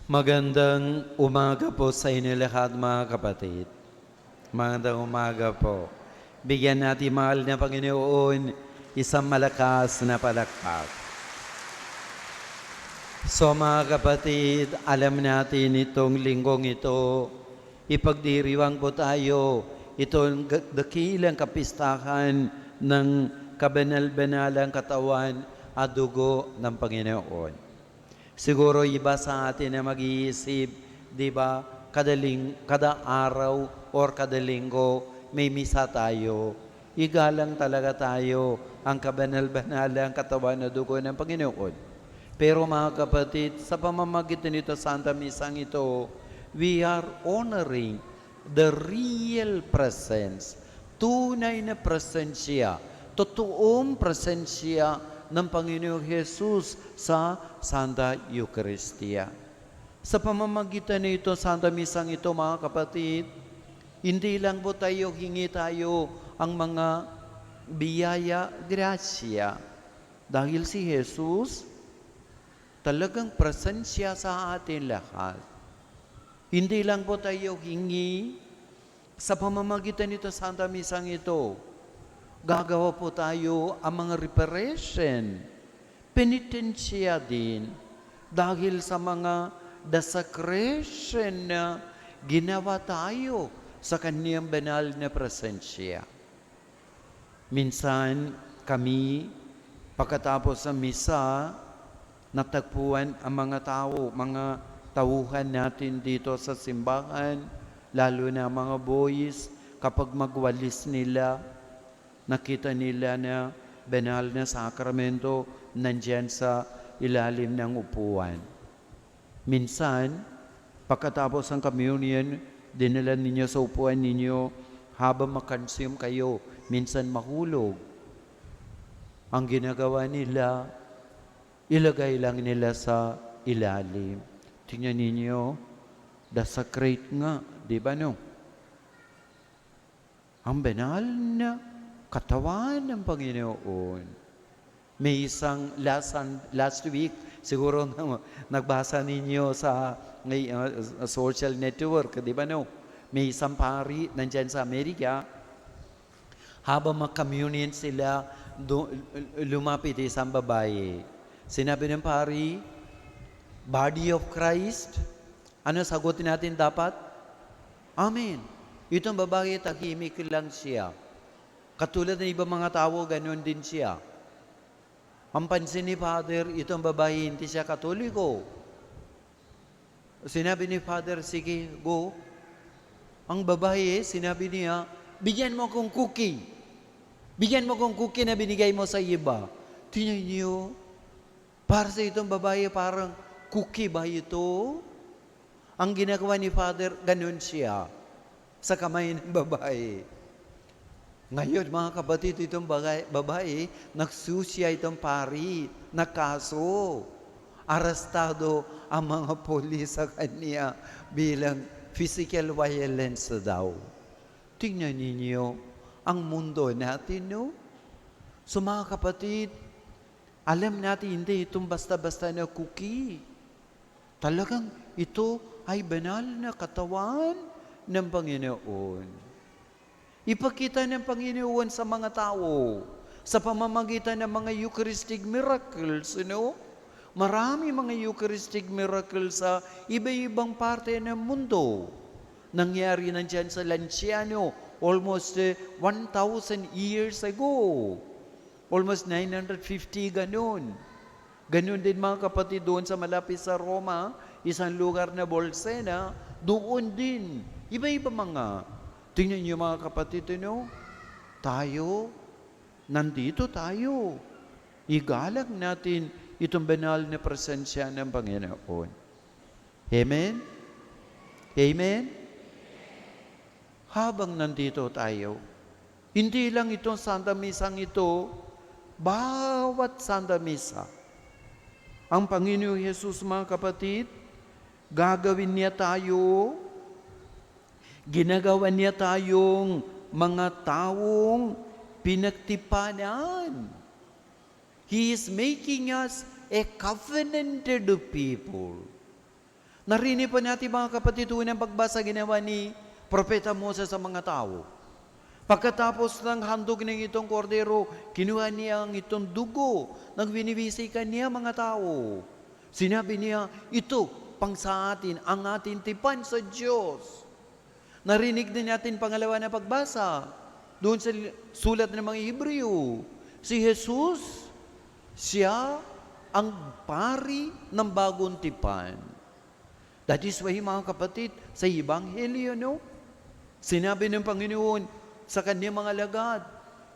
Magandang umaga po sa inyo lahat mga kapatid. Magandang umaga po. Bigyan natin mahal na Panginoon isang malakas na palakpak. So mga kapatid, alam natin itong linggong ito, ipagdiriwang po tayo itong dakilang kapistahan ng kabanal-banalang katawan at dugo ng Panginoon. Siguro iba sa atin na mag-iisip, di ba, kada araw or kada linggo may misa tayo. Igalang talaga tayo ang kabanal-banal ang katawan na dugo ng Panginoon. Pero mga kapatid, sa pamamagitan nito Santa Misang ito, we are honoring the real presence, tunay na presensya, totoong presensya ng Panginoong Jesus sa Santa Eucharistia. Sa pamamagitan nito, Santa Misang ito, mga kapatid, hindi lang po hingi tayo ang mga biyaya, grasya. Dahil si Jesus, talagang presensya sa atin lahat. Hindi lang po tayo hingi sa pamamagitan nito, Santa Misang ito, gagawa po tayo ang mga reparation, penitensya din, dahil sa mga desecration na ginawa tayo sa Kanyang banal na presensya. Minsan kami, pagkatapos ng misa, natagpuan ang mga tao, mga tauhan natin dito sa simbahan, lalo na mga boys, kapag magwalis nila, nakita nila na banal na sakramento nandyan sa ilalim ng upuan. Minsan, pagkatapos ng communion, dinala ninyo sa upuan ninyo habang makonsume kayo, minsan mahulog. Ang ginagawa nila, ilagay lang nila sa ilalim. Tingnan ninyo, desecrate nga, di ba no? Ang banal na katawan ng Panginoon. May isang last week, siguro nagbasa ninyo sa social network, di ba no? May isang pari nandyan sa Amerika, habang mag-communion sila, lumapit isang babae. Sinabi ng pari, body of Christ, ano sagutin natin dapat? Amen. Itong babae, tahimik lang siya. Katulad ng ibang mga tao, ganoon din siya. Ang pansin ni Father, itong babae, hindi siya Katoliko. Sinabi ni Father, sige, go. Ang babae, sinabi niya, bigyan mo akong cookie. Bigyan mo akong cookie na binigay mo sa iba. Tingnan niyo, para sa itong babae, parang cookie ba ito? Ang ginagawa ni Father, ganoon siya sa kamay ng babae. Ngayon, mga kapatid, itong babae, nagsusya itong pari, nakaso. Arestado ang mga polis sa kanya bilang physical violence daw. Tingnan ninyo, ang mundo natin, no? So mga kapatid, alam natin hindi itong basta-basta na cookie. Talagang ito ay banal na katawan ng Panginoon. Ipakita ng Panginoon sa mga tao sa pamamagitan ng mga Eucharistic miracles, Marami mga Eucharistic miracles sa iba-ibang parte ng mundo. Nangyari nandyan sa Lanciano almost 1,000 years ago. Almost 950, ganun. Ganun din mga kapatid doon sa malapit sa Roma, isang lugar na Bolsena, doon din. Iba-iba mga. Tingnan niyo mga kapatid, tayo, nandito tayo. Igalang natin itong banal na presensya ng Panginoon. Amen? Amen? Habang nandito tayo, hindi lang itong Santa Misang ito, bawat Santa Misa, ang Panginoong Jesus, mga kapatid, gagawin niya tayo, ginagawa niya tayong mga taong pinagtipanan. He is making us a covenanted people. Narinig pa natin mga kapatid ng pagbasa ginawa ni Propeta Moses sa mga tao. Pagkatapos ng handog ng itong kordero, kinuha niya ang itong dugo, nang binibisikan niya mga tao. Sinabi niya, ito pang sa atin, ang ating tipan sa Diyos. Narinig din natin pangalawa na pagbasa, doon sa sulat ng mga Hebreo. Si Jesus, siya ang pari ng bagong tipan. That is why mga kapatid, sa Ebanghelyo, no? Sinabi ng Panginoon sa kanyang mga lagad,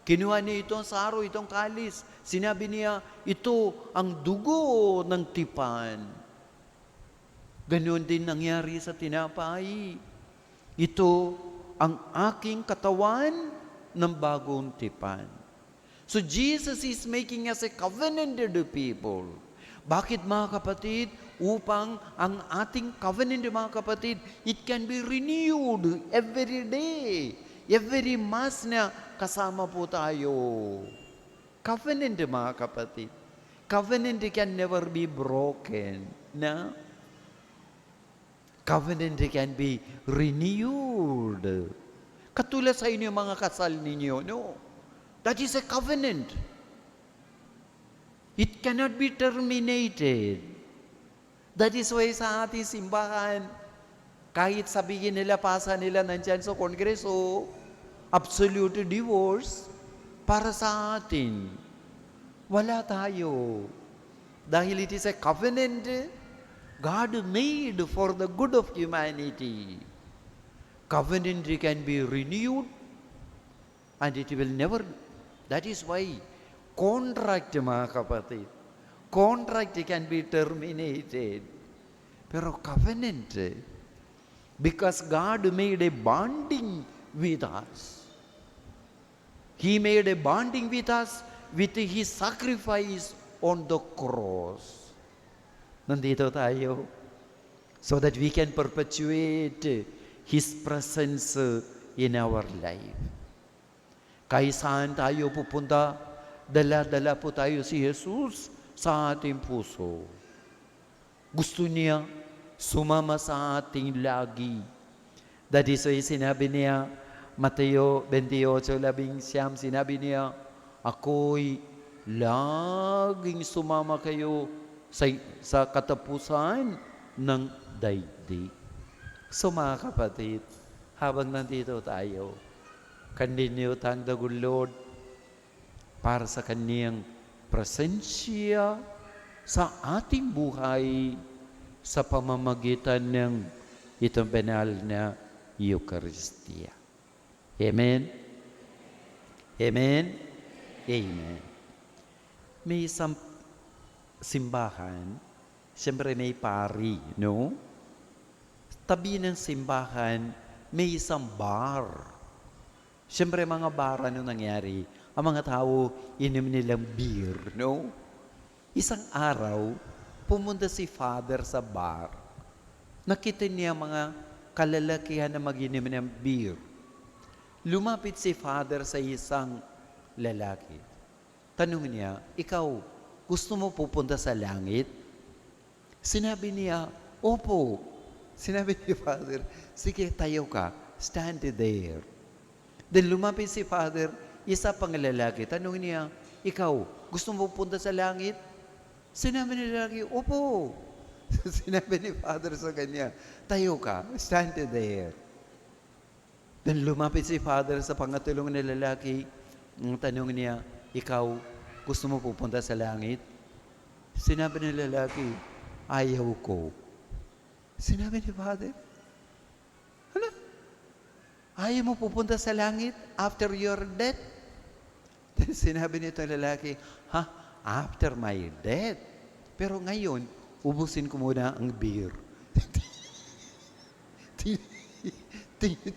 kinuha niya itong saro, itong kalis. Sinabi niya, ito ang dugo ng tipan. Ganon din nangyari sa tinapay. Ito ang aking katawan ng bagong tipan. So Jesus is making us a covenanted people. Bakit mga kapatid? Upang ang ating covenant mga kapatid, it can be renewed every day. Every Mass na kasama po tayo. Covenant mga kapatid. Covenant can never be broken. Na? Covenant can be renewed. Katulad sa inyo mga kasal ninyo, no? That is a covenant. It cannot be terminated. That is why sa ating simbahan, kahit sabihin nila, pasa nila nandyan sa kongreso, absolute divorce, para sa atin, wala tayo. Dahil it is a covenant God made for the good of humanity. Covenant can be renewed and it will never. That is why contract mga kapatid, contract can be terminated. Pero covenant, because God made a bonding with us. He made a bonding with us with His sacrifice on the cross. Nandito tayo so that we can perpetuate His presence in our life. Kahit saan tayo pupunta, dala-dala po tayo si Jesus sa ating puso. Gusto niya sumama sa ating lagi. That is why sinabi niya, Mateo 28:11, sinabi niya, ako'y laging sumama kayo sa katapusan ng daigdig. So mga kapatid, habang nandito tayo, continue thank the good Lord para sa Kaniyang presensya sa ating buhay sa pamamagitan ng itong banal na Eucharistia. Amen? Amen? Amen. May isang simbahan, siyempre may pari, no? Tabi ng simbahan, may isang bar. Siyempre mga bar, ano nangyari? Ang mga tao, inom nilang beer, no? Isang araw, pumunta si Father sa bar. Nakita niya mga kalalakihan na mag-inom ng beer. Lumapit si Father sa isang lalaki. Tanong niya, ikaw, gusto mo pupunta sa langit? Sinabi niya, opo. Sinabi ni Father, sige, tayo ka. Stand there. Then lumapit si Father, isa pang lalaki. Tanong niya, ikaw, gusto mo pupunta sa langit? Sinabi ni lalaki, opo. Sinabi ni Father sa kanya, tayo ka. Stand there. Then lumapit si Father sa pangatulong na lalaki. Tanong niya, ikaw, gusto mo pupunta sa langit? Sinabi ng lalaki, ayaw ko. Sinabi ni Father, ano? Ayaw mo pupunta sa langit after your death? Then sinabi nito ng lalaki, after my death? Pero ngayon, ubusin ko muna ang beer.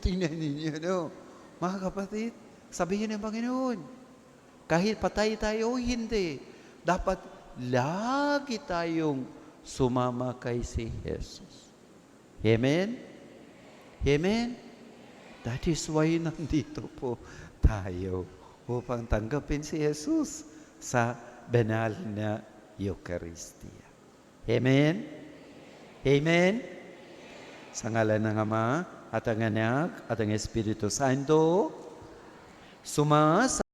Tingnan ninyo, no? Mga kapatid, sabihin ng Panginoon, kahit patay tayo o hindi, dapat lagi tayong sumama kay si Jesus. Amen? Amen? That is why nandito po tayo upang tanggapin si Jesus sa banal na Eucharistia. Amen? Amen? Sa ngalan ng Ama, at ang Anak, at ang Espiritu Santo,